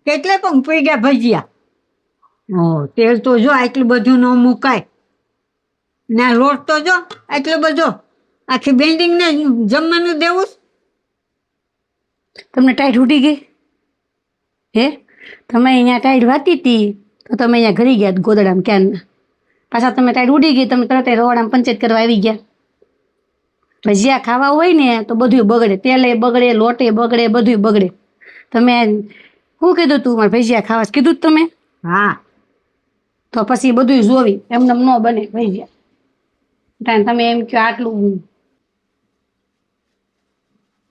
કેટલે પણ પી ગયા ભજીયા. તેલ તો જો આટલું બધું ન મુકાય. ના લોટ તો જો આટલો બધો આખી બિલ્ડિંગને જમવાનું દેવું. તમને ટાઈટ ઉડી ગઈ હે? તમે અહીંયા ટાઈટ વાતી હતી તો તમે અહીંયા ઘરી ગયા ગોદડામાં ક્યારના. પાછા તમે ટાઈટ ઉડી ગઈ, તમે તરત રવાડામાં પંચાયત કરવા આવી ગયા. ભજીયા ખાવા હોય ને તો બધું બગડે, તેલે બગડે, લોટે બગડે, બધું બગડે. તમે શું કીધું તું મારે ભજીયા ખાવા કીધું તમે? હા તો પછી બધું જોવી એમને ન બને ભજીયા. તમે એમ કહો આટલું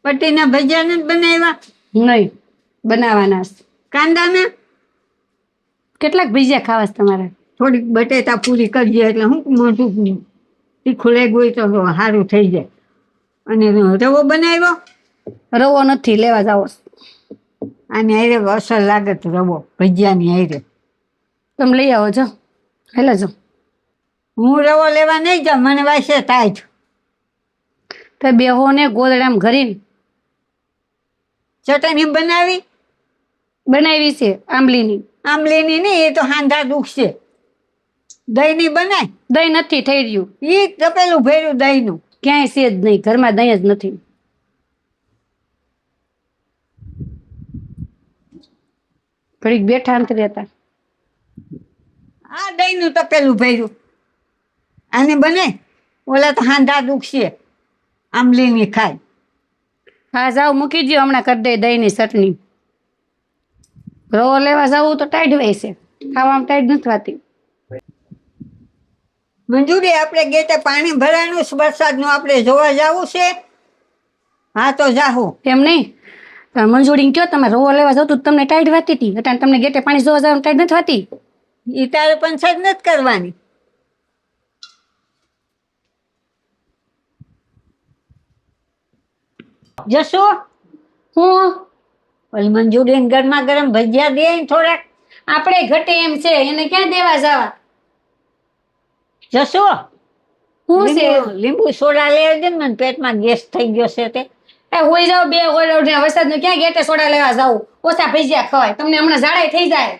પટ્ટીના ભજીયા નથી બનાવ્યા? નહીં બનાવવાના. કાંદાના કેટલાક ભજીયા ખાવા છે તમારે? થોડીક બટેટા પૂરી કરજે એટલે હું મોઢું તીખું લાગ્યું હોય તો સારું થઈ જાય. અને રવો બનાવ્યો? રવો નથી, લેવા જાવ. આને હારે અસર લાગે તો રવો ભજીયાની હારે. તમે લઈ આવો છો, હેલા જો. હું રવો લેવા નહીં જાઉં, મને વાસે થાય જ. તો બેહો ને ગોદડામાં ઘરીને ચટણી બનાવી છે આંબલીની. આંબલીની નહીં, એ તો હાંધા દુખશે. દહીંની બનાય? દહીં નથી થઈ રહ્યું. એ તપેલું ભર્યું દહીંનું. ક્યાંય છે જ નહીં, ઘરમાં દહીં જ નથી. ઘડીક બેઠા અંતર રહેતા. આ દહીંનું તપેલું ભર્યું. આને બને? ઓલા તો હાંધા દુખશે. આંબલીની ખાય. હા જાઓ, મૂકી દો, હમણાં કરી દે દહીંની ચટણી. રવો લેવા જાવું તો ટાઈટ હોય છે, ખાવામાં ટાઈટ નથી થતી. મંજૂરી, આપણે ગેટે પાણી ભરાનું છે વરસાદનું, આપણે જોવા જવું છે. હા તો જાહું. એમ નહીં, તમે મંજૂરી કયો, તમે રવો લેવા જાવ તો તમને ટાઈટ વાતી હતી, એટલે તમને ગેટે પાણી જોવા જવાનું ટાઈટ નથી વાતી. એ તારે પંચાયત નથી કરવાની. જશો હું ઓલી મંજૂરી ગરમા ગરમ ભજીયા દે ને થોડાક. આપણે ઘટે એમ છે, એને ક્યાં દેવા જવા? જશો શું છે? લીંબુ સોડા લઈ દે ને, મને પેટમાં ગેસ થઈ ગયો છે તે. એ હોઈ જાવ બે વરસાદનું ક્યાં ગેટે સોડા લેવા જાવ? ઓછા ભજીયા ખવાય, તમને હમણાં ઝાડાય થઈ જાય.